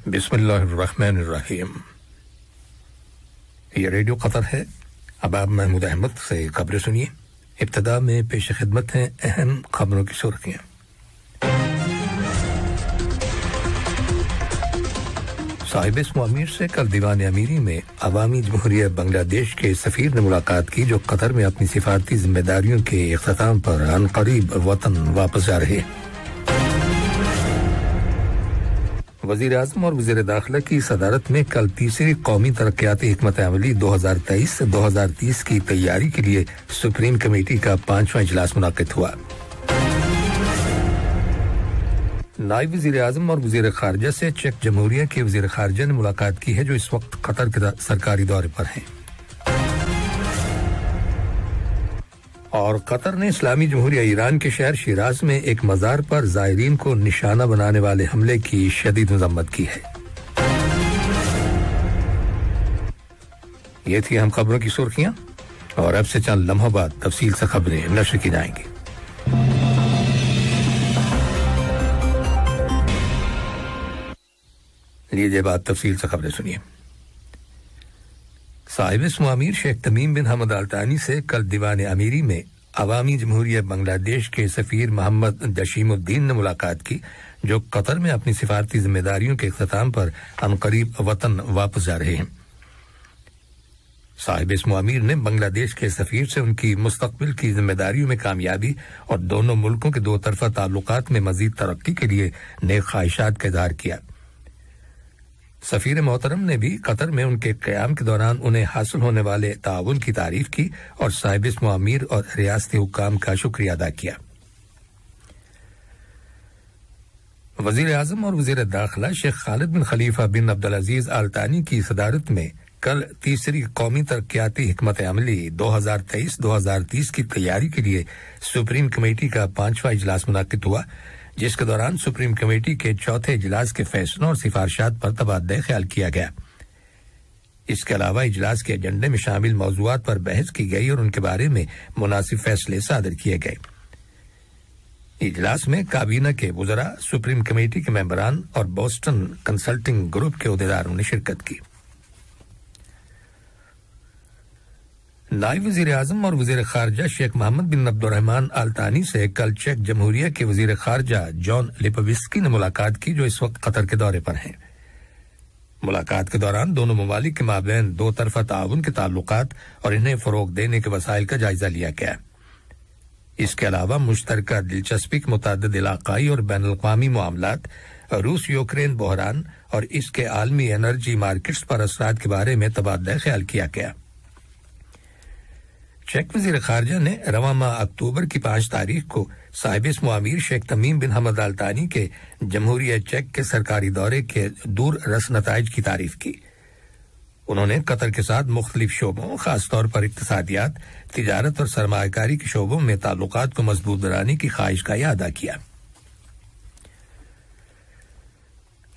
बिस्मिल्लाहिर्रहमानिर्रहीम। ये radio Qatar है। अब आप महमूद अहमद से खबरें सुनिए। इब्तिदा में पेश खिदमत हैं अहम खबरों की सुर्खियां। साहिब-ए-इस्म अमीर से कल दीवान अमीरी में अवामी जमहूरिया बांग्लादेश के सफीर ने मुलाकात की, जो कतर में अपनी सिफारती जिम्मेदारियों के इख्तिताम पर अनकरीब वतन वापस जा रहे हैं। वज़ीर आज़म और वज़ीर दाखिला की सदारत में कल तीसरी कौमी तरक्याती हिकमत अमली 2023-2030 की तैयारी के लिए सुप्रीम कमेटी का 5वां इजलास मुनाकिद हुआ। नायब वज़ीर आज़म और वज़ीर खारजा से चेक जमहूरिया के वज़ीर खारजा ने मुलाकात की है, जो इस वक्त कतर के सरकारी दौरे पर हैं। और कतर ने इस्लामी जमहूरिया ईरान के शहर शिराज में एक मज़ार पर ज़ायरीन को निशाना बनाने वाले हमले की शदीद मज़म्मत की है। ये थी अहम खबरों की सुर्खियां, और अब से चंद लम्हों बाद तफसील से खबरें नशर की जाएंगी। लीजिए बात तफसील से खबरें सुनिए। साहिब-ए-इस्म अमीर शेख तमीम बिन हमद अल तानी से कल दीवान अमीरी में अवामी जमहूरिया बांग्लादेश के सफीर मोहम्मद जशीमुद्दीन ने मुलाकात की, जो कतर में अपनी सिफारती जिम्मेदारियों के इख्तिताम पर अनकरीब वतन वापस जा रहे हैं। साहिब-ए-इस्म अमीर ने बांग्लादेश के सफीर से उनकी मुस्तकबिल की जिम्मेदारियों में कामयाबी और दोनों मुल्कों के दो तरफा ताल्लुकात में मजीद तरक्की के लिए नेक ख्वाहिशात का इज़हार किया। सफीर मोहतरम ने भी कतर में उनके क़याम के दौरान उन्हें हासिल होने वाले ताउन की तारीफ की और साहिब-ए-इस्म अमीर और रियासती हुक्काम का शुक्रिया अदा किया। वज़ीर आज़म और वज़ीर दाखिला शेख खालिद बिन खलीफा बिन अब्दुल अजीज आल तानी की सदारत में कल तीसरी कौमी तरक्याती हिकमत अमली 2023-2030 की तैयारी के लिए सुप्रीम कमेटी का 5वां इजलास मुनाकिद हुआ, जिसके दौरान सुप्रीम कमेटी के चौथे इजलास के फैसलों और सिफारिशात पर तबादला ख्याल किया गया। इसके अलावा इजलास के एजेंडे में शामिल मौज़ूआत पर बहस की गई और उनके बारे में मुनासिब फैसले सादर किए गए। इजलास में काबीना के वुज़रा, सुप्रीम कमेटी के मेंबरान और बोस्टन कंसल्टिंग ग्रुप के अहदेदारों ने शिरकत की। नायब वज़ीर आज़म और वज़ीर खारजा शेख मोहम्मद बिन अब्दुर्रहमान आल तानी से कल चेक जमहूरिया के वज़ीर खारजा जॉन लिपोविस्की ने मुलाकात की, जो इस वक्त कतर के दौरे पर हैं। मुलाकात के दौरान दोनों ममालिक के माबैन दो तरफा ताउन के ताल्लुकात और इन्हें फरोग देने के वसाइल का जायजा लिया गया। इसके अलावा मुश्तरका दिलचस्पी के मुतअद्दिद इलाकाई और बैनुल-अक़वामी मामलात, रूस यूक्रेन बहरान और इसके आलमी एनर्जी मार्केट्स पर असरात के बारे में तबादला ख्याल किया गया। चेक वज़ीर खारजा ने रवां माह अक्टूबर की 5 तारीख को साहिब-ए-इस्म अमीर शेख तमीम बिन हमद अल तानी के जमहूरिया चेक के सरकारी दौरे के दूर रस नताइज की तारीफ की। उन्होंने कतर के साथ मुख्तलिफ शोबों, खासतौर पर इक्तिसादियात, तिजारत और सरमायाकारी के शोबों में ताल्लुकात को मजबूत बनाने की ख्वाहिश का अदा किया।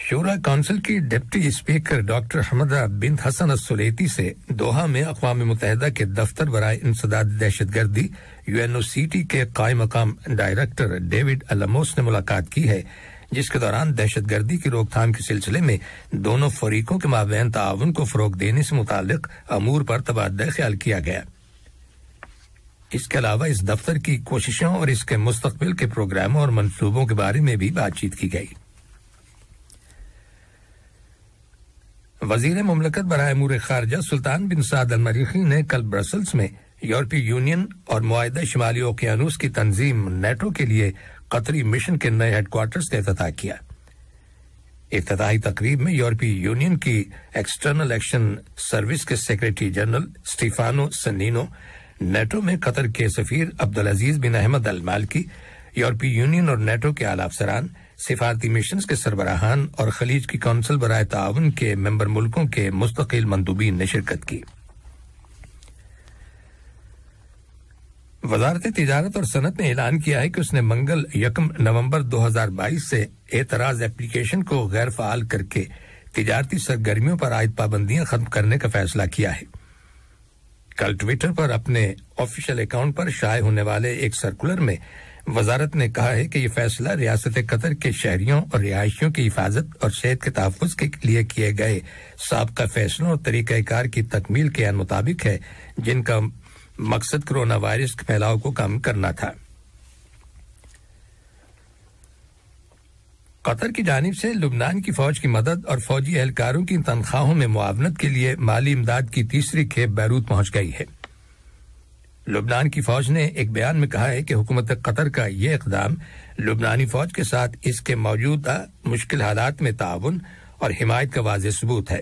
शूरा काउंसिल की डिप्टी स्पीकर डॉक्टर हमदा बिन हसन अस्सुलेती से दोहा में अक़वाम मुत्तहिदा के दफ्तर बराए इंसदाद दहशतगर्दी UNOCT के कायम मकाम डायरेक्टर डेविड अलमोस ने मुलाकात की है, जिसके दौरान दहशतगर्दी की रोकथाम के सिलसिले में दोनों फरीकों के माबैन ताउन को फरोग देने से मुताल्लिक अमूर पर तबादला ख्याल किया गया। इसके अलावा इस दफ्तर की कोशिशों और इसके मुस्तकबिल के प्रोग्रामों और मंसूबों के बारे में भी बातचीत की गई। वजीर मुमलकत बराए अमूर खारजा सुल्तान बिन साद अल मरीखी ने कल ब्रसल्स में यूरोपीय यूनियन और मुआहिदा शिमाली ओकियानूस की तंजीम नेटो के लिए कतरी मिशन के नए हेडक्वार्टर्स का इफ्तिताह किया। इफ्तिताही तकरीब में यूरोपीय यूनियन की एक्सटर्नल एक्शन सर्विस के सेक्रेटरी जनरल स्टीफानो सनीनो, नेटो में कतर के सफीर अब्दुल अजीज बिन अहमद अल मालकी, यूरोपीय यूनियन और नेटो के आला अफसरान, सिफारती मिशंस के सरबराहान और खलीज की कौंसिल बराए ताउन के मेंबर मुल्कों के मुस्तकिल मंदूबीन ने शिरकत की। वजारत तिजारत और सनत ने ऐलान किया है कि उसने मंगल 1 नवंबर 2022 से एतराज एप्लीकेशन को गैर फाल करके तिजारती सरगर्मियों पर आयद पाबंदियां खत्म करने का फैसला किया है। कल ट्विटर पर अपने ऑफिशियल अकाउंट पर शाये होने वाले एक सर्कुलर में وزارت نے کہا ہے کہ یہ فیصلہ ریاست قطر کے شہریوں اور رہائشیوں کی حفاظت اور صحت کے تحفظ کے لیے کیے گئے سابقہ فیصلوں اور طریقہ کار کی تکمیل کے مطابق ہے، جن کا مقصد کرونا وائرس کے پھیلاؤ کو کم کرنا تھا۔ قطر کی جانب سے لبنان کی فوج کی مدد اور فوجی اہلکاروں کی تنخواہوں میں معاونت کے لیے مالی امداد کی تیسری کھیپ بیروت پہنچ گئی ہے۔ لبنان کی فوج نے ایک بیان میں کہا ہے کہ حکومت قطر کا یہ اقدام لبنانی فوج کے ساتھ اس کے موجودہ مشکل حالات میں تعاون اور حمایت کا واضح ثبوت ہے۔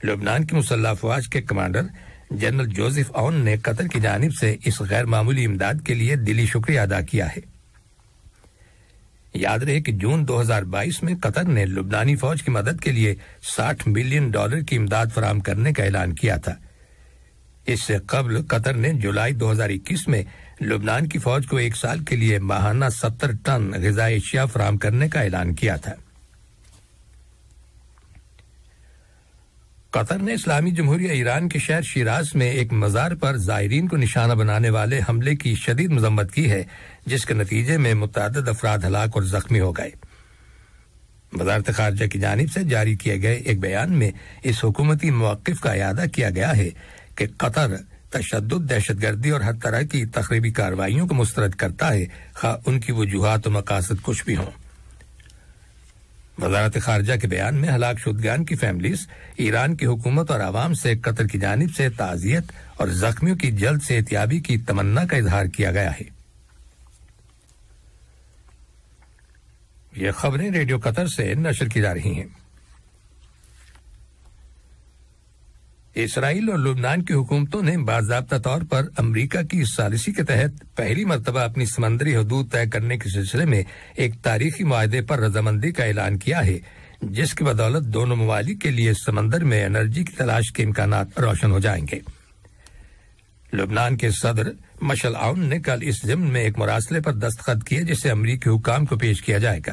لبنان کی مسلح افواج کے کمانڈر جنرل جوزف اون نے قطر کی جانب سے اس غیر معمولی امداد کے لیے دلی شکریہ ادا کیا ہے۔ یاد رہے کہ جون 2022 میں قطر نے لبنانی فوج کی مدد کے لیے $60 ملین کی امداد فراہم کرنے کا اعلان کیا تھا۔ اس سے قبل قطر نے جولائی 2021 میں لبنان کی فوج کو ایک سال کے لیے ماہانہ 70 ٹن غذائی اشیاء فراہم کرنے کا اعلان کیا تھا۔ قطر نے اسلامی جمہوریہ ایران کے شہر شیراز میں ایک مزار پر زائرین کو نشانہ بنانے والے حملے کی شدید مذمت کی ہے، جس کے نتیجے میں متعدد افراد ہلاک اور زخمی ہو گئے۔ وزارت خارجہ کی جانب سے جاری کیے گئے ایک بیان میں اس حکومتی موقف کا اعادہ کیا گیا ہے کہ قطر تشدد، دہشت گردی اور ہر طرح کی تخریبی کارروائیوں کو مسترد کرتا ہے، خواہ ان کی وجوہات و مقاصد کچھ بھی ہوں۔ وزارت خارجہ کے بیان میں ہلاک شدگان کی فیملیز، ایران کی حکومت اور عوام سے قطر کی جانب سے تعزیت اور زخمیوں کی جلد صحتیابی کی تمنا کا اظہار کیا گیا ہے۔ یہ خبریں ریڈیو قطر سے نشر کی جا رہی ہیں۔ اسرائیل اور لبنان کی حکومتوں نے باضابطہ طور پر امریکہ کی ثالثی کے تحت پہلی مرتبہ اپنی سمندری حدود طے کرنے کے سلسلے میں ایک تاریخی معاہدے پر رضامندی کا اعلان کیا ہے، جس کی بدولت دونوں ممالک کے لیے سمندر میں انرجی کی تلاش کے امکانات روشن ہو جائیں گے۔ لبنان کے صدر مشعل عون نے کل اس ضمن میں ایک مراسلے پر دستخط کیے، جسے امریکی حکام کو پیش کیا جائے گا۔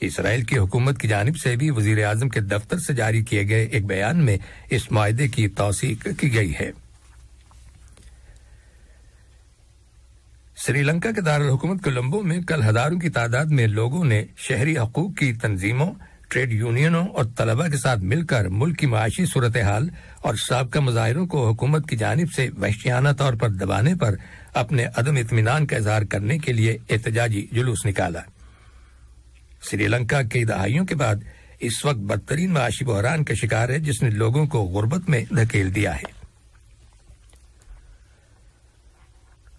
اسرائیل کی حکومت کی جانب سے بھی وزیر اعظم کے دفتر سے جاری کیے گئے ایک بیان میں اس معاہدے کی توثیق کی گئی ہے۔ سری لنکا کے دارالحکومت کولمبو میں کل ہزاروں کی تعداد میں لوگوں نے شہری حقوق کی تنظیموں، ٹریڈ یونینوں اور طلباء کے ساتھ مل کر ملک کی معاشی صورتحال اور سابقہ مظاہروں کو حکومت کی جانب سے وحشیانہ طور پر دبانے پر اپنے عدم اطمینان کا اظہار کرنے کے لیے احتجاجی جلوس نکالا۔ سری لنکا کئی دہائیوں کے بعد اس وقت بدترین معاشی بحران کا شکار ہے، جس نے لوگوں کو غربت میں دھکیل دیا ہے۔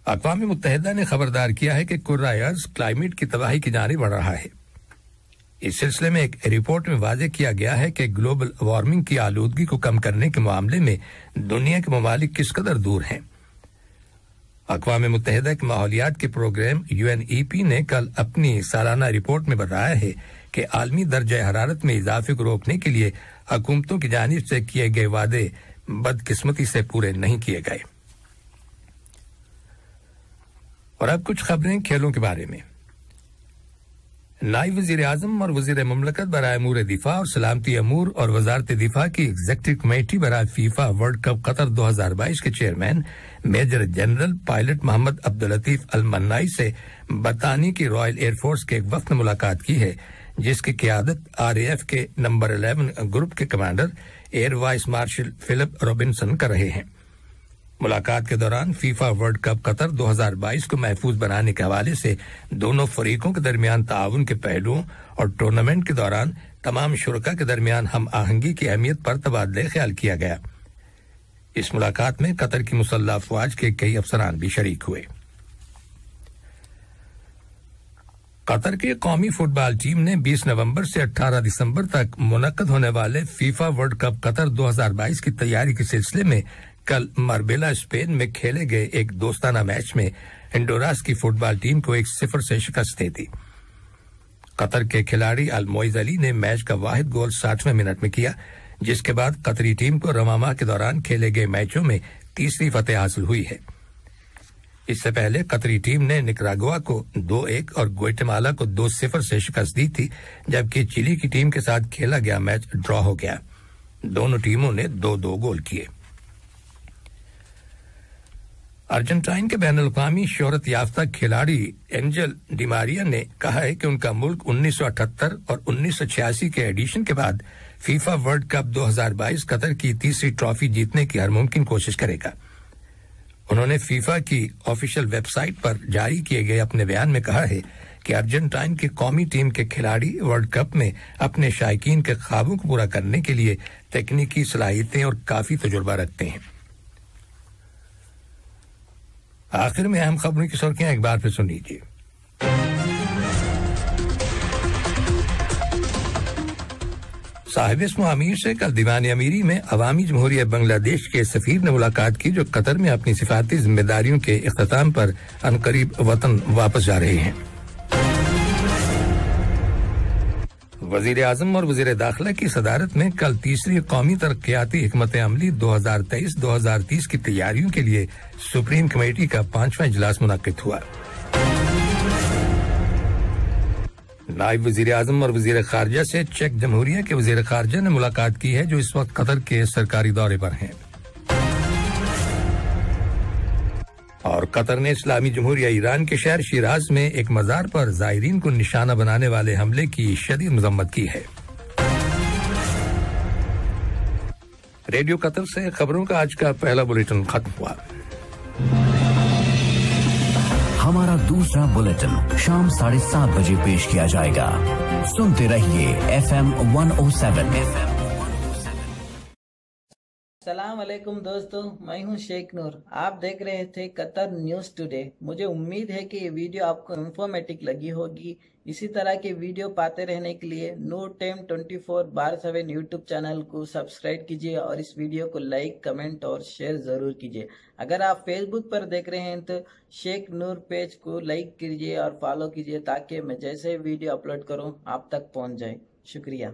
اقوام متحدہ نے خبردار کیا ہے کہ کرۂ ارض کلائمیٹ کی تباہی کی جانب بڑھ رہا ہے۔ اس سلسلے میں ایک رپورٹ میں واضح کیا گیا ہے کہ گلوبل وارمنگ کی آلودگی کو کم کرنے کے معاملے میں دنیا کے ممالک کس قدر دور ہیں۔ اقوام متحدہ کے ماحولیات کے پروگرام UNEP نے کل اپنی سالانہ رپورٹ میں بتایا ہے کہ عالمی درجہ حرارت میں اضافے کو روکنے کے لیے حکومتوں کی جانب سے کیے گئے وعدے بدقسمتی سے پورے نہیں کیے گئے۔ اور اب کچھ خبریں کھیلوں کے بارے میں۔ نائب وزیر اعظم اور وزیر مملکت برائے امور دفاع اور سلامتی امور اور وزارت دفاع کی ایگزیکٹو کمیٹی برائے فیفا ورلڈ کپ قطر 2022 کے چیئرمین میجر جنرل پائلٹ محمد عبداللطیف المنائی سے برطانیہ کی رائل ایئر فورس کے ایک وفد نے ملاقات کی ہے، جس کی قیادت RAF کے نمبر 11 گروپ کے commander air vice marshal Philip Robinson کر رہے ہیں۔ ملاقات کے دوران فیفا ورلڈ کپ قطر 2022 کو محفوظ بنانے کے حوالے سے دونوں فریقوں کے درمیان تعاون کے پہلوؤں اور ٹورنامنٹ کے دوران تمام شرکاء کے درمیان ہم آہنگی کی اہمیت پر تبادلہ خیال کیا گیا۔ اس ملاقات میں قطر کی مسلح افواج کے کئی افسران بھی شریک ہوئے۔ قطر کی قومی فٹ بال ٹیم نے 20 نومبر سے 18 دسمبر تک منعقد ہونے والے فیفا ورلڈ کپ قطر 2022 کی تیاری کے سلسلے میں کل ماربیلا اسپین میں کھیلے گئے ایک دوستانہ میچ میں ہنڈوراس کی فٹ بال ٹیم کو 1-0 سے شکست دے دی۔ قطر کے کھلاڑی الموئز علی نے میچ کا واحد گول 60ویں منٹ میں کیا، جس کے بعد قطری ٹیم کو رمضان کے دوران کھیلے گئے میچوں میں تیسری فتح حاصل ہوئی ہے۔ اس سے پہلے قطری ٹیم نے نکراگوا کو 2-1 اور گوئٹمالا کو 2-0 سے شکست دی تھی، جبکہ چلی کی ٹیم کے ساتھ کھیلا گیا میچ ڈرا ہو گیا۔ دونوں ٹیموں نے 2-2 گول کیے۔ अर्जेंटाइन के बैनुल अक़वामी शोहरत याफ्ता खिलाड़ी एंजल डिमारिया ने कहा है कि उनका मुल्क 1978 और 1986 के एडिशन के बाद फीफा वर्ल्ड कप 2022 कतर की तीसरी ट्रॉफी जीतने की हर मुमकिन कोशिश करेगा। उन्होंने फीफा की ऑफिशियल वेबसाइट पर जारी किए गए अपने बयान में कहा है कि अर्जेंटाइन की कौमी टीम के खिलाड़ी वर्ल्ड कप में अपने शायकीन के ख्वाबों को पूरा करने के लिए तकनीकी सलाहियतें और काफी तजुर्बा रखते हैं। आखिर में अहम खबरों की सुर्खियां एक बार फिर सुन लीजिए। साहिब इस्म अमीर से कल दीवान अमीरी में अवामी जमहूरिया बांग्लादेश के सफीर ने मुलाकात की, जो कतर में अपनी सिफारती जिम्मेदारियों के इख्तिताम पर अनकरीब वतन वापस जा रहे हैं। वजीर आजम और वजीर दाखिला की सदारत में कल तीसरी कौमी तरक्याती हिकमत अमली 2023-2030 की तैयारियों के लिए सुप्रीम कमेटी का 5वां इजलास मुनक्किद हुआ। नायब वजीर आजम और वजीर खारजा से चेक जमहूरिया के वजीर खारजा ने मुलाकात की है, जो इस वक्त कतर के सरकारी दौरे पर हैं। और कतर ने इस्लामी जमहूरिया ईरान के शहर शिराज में एक मजार पर जायरीन को निशाना बनाने वाले हमले की शदीद मजम्मत की है। रेडियो कतर से खबरों का आज का पहला बुलेटिन खत्म हुआ। हमारा दूसरा बुलेटिन शाम 7:30 बजे पेश किया जाएगा। सुनते रहिए FM 107। सलाम अलैकुम दोस्तों, मैं हूं शेख नूर। आप देख रहे थे कतर न्यूज़ टुडे। मुझे उम्मीद है कि ये वीडियो आपको इंफॉर्मेटिव लगी होगी। इसी तरह के वीडियो पाते रहने के लिए नूर टाइम 24/7 यूट्यूब चैनल को सब्सक्राइब कीजिए और इस वीडियो को लाइक, कमेंट और शेयर ज़रूर कीजिए। अगर आप फेसबुक पर देख रहे हैं तो शेख नूर पेज को लाइक कीजिए और फॉलो कीजिए, ताकि मैं जैसे वीडियो अपलोड करूँ आप तक पहुँच जाए। शुक्रिया।